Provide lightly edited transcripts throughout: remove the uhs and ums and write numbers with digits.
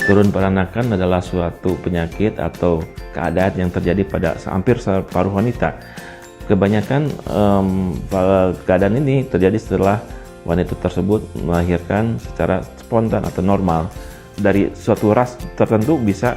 Turun peranakan adalah suatu penyakit atau keadaan yang terjadi pada hampir separuh wanita. Kebanyakan keadaan ini terjadi setelah wanita tersebut melahirkan secara spontan atau normal. Dari suatu ras tertentu bisa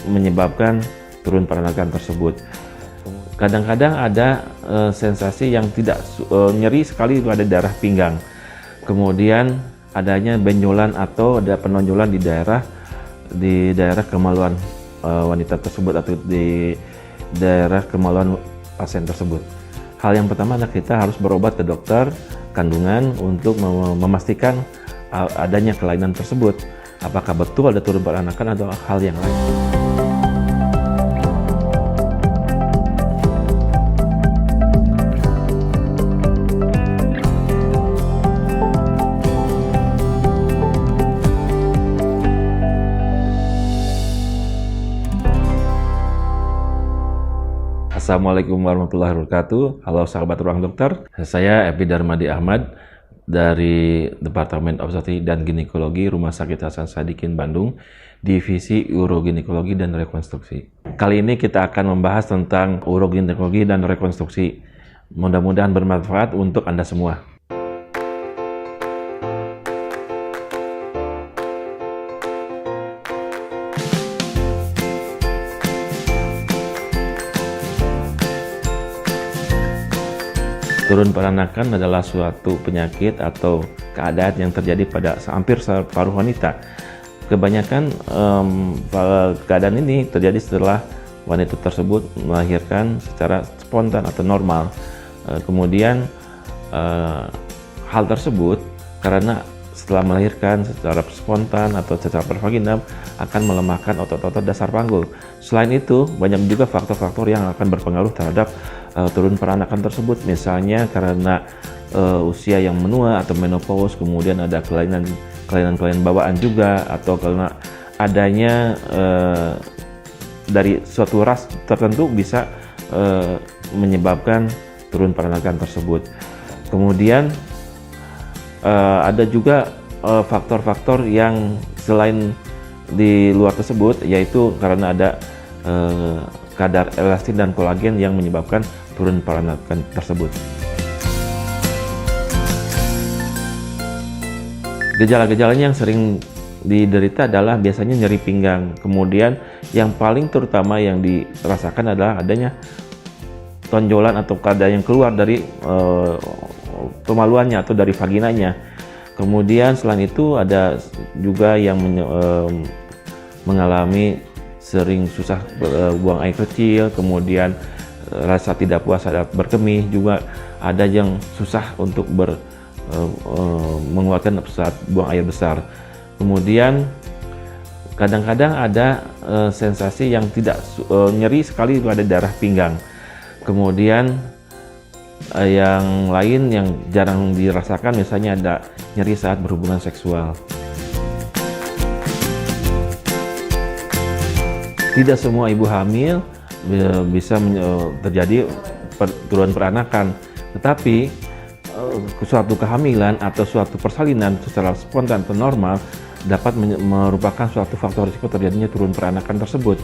menyebabkan turun peranakan tersebut. Kadang-kadang ada sensasi yang tidak nyeri sekali pada daerah pinggang. Kemudian adanya benjolan atau ada penonjolan di daerah kemaluan wanita tersebut atau di daerah kemaluan pasien tersebut. Hal yang pertama adalah kita harus berobat ke dokter kandungan untuk memastikan adanya kelainan tersebut. Apakah betul ada turun peranakan atau hal yang lain. Assalamualaikum warahmatullahi wabarakatuh. Halo sahabat Ruang Dokter, saya Epi Darmadi Ahmad dari Departemen Obstetri dan Ginekologi Rumah Sakit Hasan Sadikin Bandung, Divisi Uroginekologi dan Rekonstruksi. Kali ini kita akan membahas tentang uroginekologi dan rekonstruksi. Mudah-mudahan bermanfaat untuk Anda semua. Turun peranakan adalah suatu penyakit atau keadaan yang terjadi pada hampir separuh wanita. Kebanyakan keadaan ini terjadi setelah wanita tersebut melahirkan secara spontan atau normal. Kemudian hal tersebut karena setelah melahirkan secara spontan atau secara pervaginam akan melemahkan otot-otot dasar panggul. Selain itu, banyak juga faktor-faktor yang akan berpengaruh terhadap turun peranakan tersebut, misalnya karena usia yang menua atau menopause, kemudian ada kelainan bawaan juga, atau karena adanya dari suatu ras tertentu bisa menyebabkan turun peranakan tersebut. Kemudian ada juga faktor-faktor yang selain di luar tersebut, yaitu karena ada kadar elastin dan kolagen yang menyebabkan turun peranakan tersebut. Gejala-gejalanya yang sering diderita adalah biasanya nyeri pinggang. Kemudian yang paling terutama yang dirasakan adalah adanya tonjolan atau kadar yang keluar dari kemaluannya atau dari vaginanya. Kemudian selain itu ada juga yang mengalami sering susah buang air kecil, kemudian rasa tidak puas saat berkemih, juga ada yang susah untuk mengeluarkan saat buang air besar. Kemudian kadang-kadang ada sensasi yang tidak nyeri sekali pada daerah pinggang. Kemudian yang lain yang jarang dirasakan, misalnya ada nyeri saat berhubungan seksual. Tidak semua ibu hamil bisa terjadi turun peranakan, tetapi suatu kehamilan atau suatu persalinan secara spontan atau normal dapat merupakan suatu faktor risiko terjadinya turun peranakan tersebut.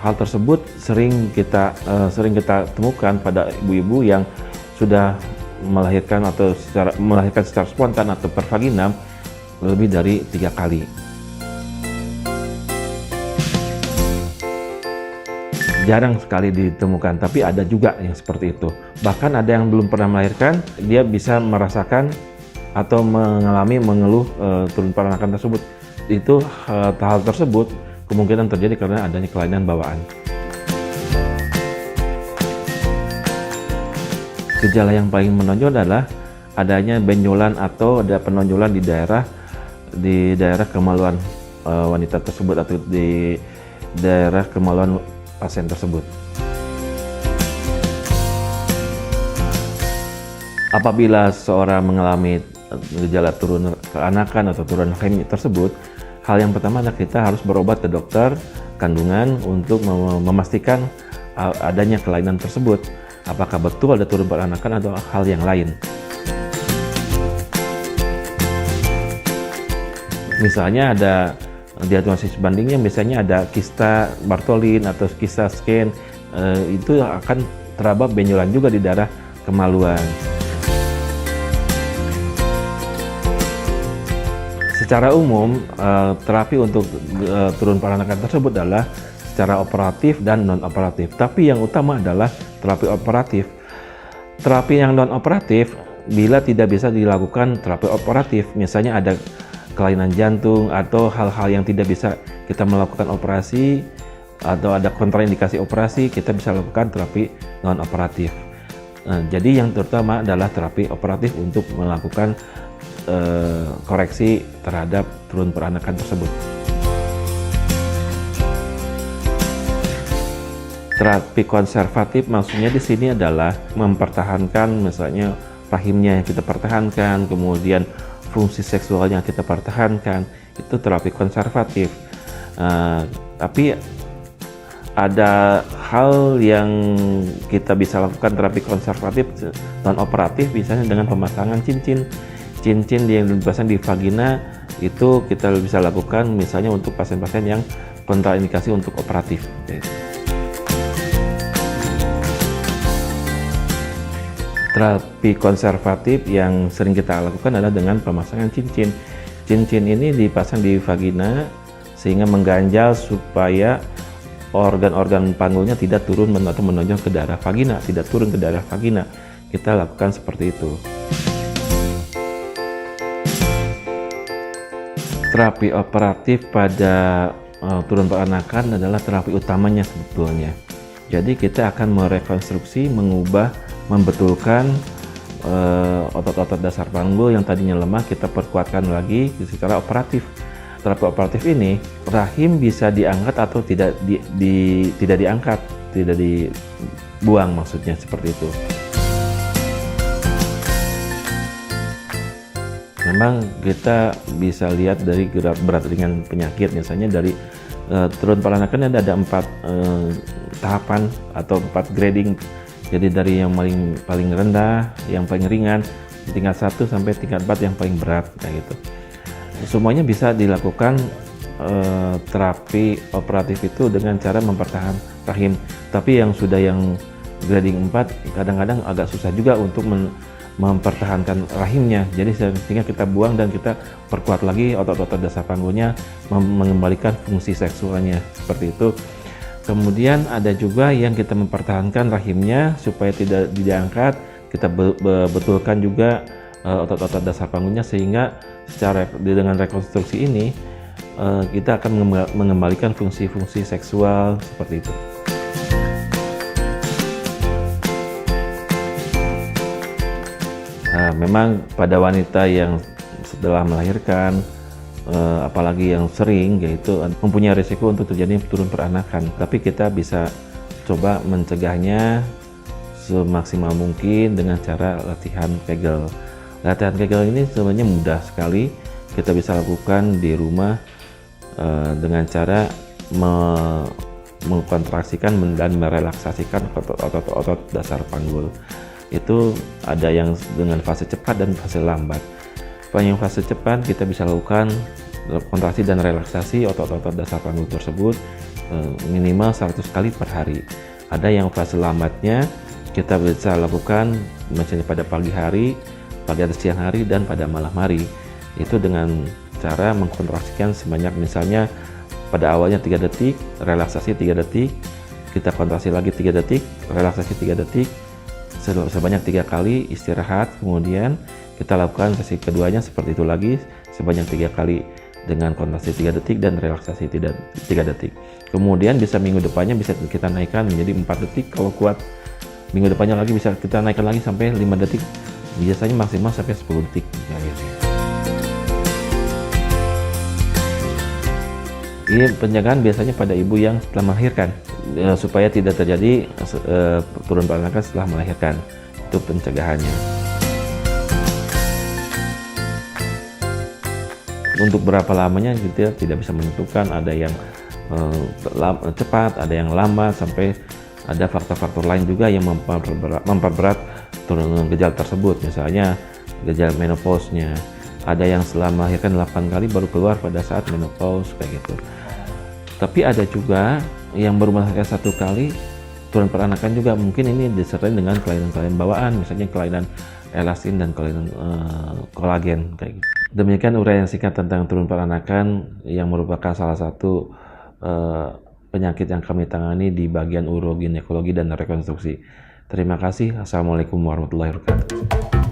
Hal tersebut sering kita temukan pada ibu-ibu yang sudah melahirkan secara spontan atau pervaginam lebih dari 3 kali. Jarang sekali ditemukan, tapi ada juga yang seperti itu. Bahkan ada yang belum pernah melahirkan, dia bisa merasakan atau mengeluh turun peranakan tersebut. Itu hal tersebut kemungkinan terjadi karena adanya kelainan bawaan. Gejala yang paling menonjol adalah adanya benjolan atau ada penonjolan di daerah kemaluan wanita tersebut atau di daerah kemaluan pasien tersebut. Apabila seorang mengalami gejala turun peranakan atau turun rahim tersebut, hal yang pertama adalah kita harus berobat ke dokter kandungan untuk memastikan adanya kelainan tersebut. Apakah betul ada turun peranakan atau hal yang lain. Misalnya ada diagnosis bandingnya, misalnya ada kista Bartholin atau kista Skene, itu akan teraba benjolan juga di daerah kemaluan. Secara umum, terapi untuk turun peranakan tersebut adalah secara operatif dan non-operatif. Tapi yang utama adalah terapi operatif. Terapi yang non-operatif, bila tidak bisa dilakukan terapi operatif, misalnya ada kelainan jantung atau hal-hal yang tidak bisa kita melakukan operasi, atau ada kontraindikasi operasi, kita bisa lakukan terapi non-operatif. Jadi yang terutama adalah terapi operatif untuk melakukan koreksi terhadap turun peranakan tersebut. Terapi konservatif maksudnya di sini adalah mempertahankan misalnya rahimnya yang kita pertahankan, kemudian fungsi seksualnya kita pertahankan, itu terapi konservatif. Tapi ada hal yang kita bisa lakukan terapi konservatif non operatif, misalnya dengan pemasangan cincin yang dipasang di vagina, itu kita bisa lakukan misalnya untuk pasien-pasien yang kontraindikasi untuk operatif. Terapi konservatif yang sering kita lakukan adalah dengan pemasangan cincin. Cincin ini dipasang di vagina sehingga mengganjal supaya organ-organ panggulnya tidak turun atau menonjol ke daerah vagina, tidak turun ke daerah vagina. Kita lakukan seperti itu. Terapi operatif pada turun peranakan adalah terapi utamanya sebetulnya. Jadi kita akan merekonstruksi, mengubah, membetulkan otot-otot dasar panggul yang tadinya lemah, kita perkuatkan lagi secara operatif. Terapi operatif ini, rahim bisa diangkat atau tidak diangkat, tidak dibuang, maksudnya seperti itu. Memang kita bisa lihat dari berat ringan penyakit, misalnya dari turun peranakan ada 4 tahapan atau 4 grading. Jadi dari yang paling rendah, yang paling ringan, tingkat 1 sampai tingkat 4 yang paling berat, kayak gitu. Semuanya bisa dilakukan terapi operatif itu dengan cara mempertahankan rahim. Tapi yang sudah yang grading 4 kadang-kadang agak susah juga untuk mempertahankan rahimnya. Jadi sehingga kita buang dan kita perkuat lagi otot-otot dasar panggulnya, mengembalikan fungsi seksualnya, seperti itu. Kemudian ada juga yang kita mempertahankan rahimnya supaya tidak diangkat, kita betulkan juga otot-otot dasar panggulnya, sehingga dengan rekonstruksi ini kita akan mengembalikan fungsi-fungsi seksual, seperti itu. Memang pada wanita yang setelah melahirkan, apalagi yang sering, yaitu mempunyai risiko untuk terjadi turun peranakan. Tapi kita bisa coba mencegahnya semaksimal mungkin dengan cara latihan Kegel. Latihan Kegel ini sebenarnya mudah sekali, kita bisa lakukan di rumah dengan cara mengkontraksikan dan merelaksasikan otot-otot dasar panggul. Itu ada yang dengan fase cepat dan fase lambat. Yang fase cepat kita bisa lakukan kontraksi dan relaksasi otot-otot dasar panggul tersebut minimal 100 kali per hari. Ada yang fase lambatnya kita bisa lakukan misalnya pada pagi hari, pada siang hari, dan pada malam hari. Itu dengan cara mengkontraksikan sebanyak, misalnya pada awalnya 3 detik, relaksasi 3 detik, kita kontraksi lagi 3 detik, relaksasi 3 detik, sebanyak 3 kali, istirahat, kemudian kita lakukan sesi keduanya seperti itu lagi sebanyak 3 kali dengan kontraksi 3 detik dan relaksasi 3 detik. Kemudian bisa minggu depannya bisa kita naikkan menjadi 4 detik kalau kuat. Minggu depannya lagi bisa kita naikkan lagi sampai 5 detik. Biasanya maksimal sampai 10 detik. Ini pencegahan biasanya pada ibu yang setelah melahirkan, supaya tidak terjadi turun peranakan setelah melahirkan. Itu pencegahannya. Untuk berapa lamanya kita tidak bisa menentukan, ada yang cepat, ada yang lambat, sampai ada faktor-faktor lain juga yang memperberat turun gejala tersebut, misalnya gejala menopause-nya, ada yang setelah melahirkan 8 kali baru keluar pada saat menopause kayak gitu. Tapi ada juga yang baru melahirkan 1 kali turun peranakan juga, mungkin ini disertai dengan kelainan-kelainan bawaan, misalnya kelainan elastin dan kelainan kolagen kayak gitu. Demikian uraian singkat tentang turun peranakan yang merupakan salah satu penyakit yang kami tangani di bagian uroginekologi dan rekonstruksi. Terima kasih. Assalamualaikum warahmatullahi wabarakatuh.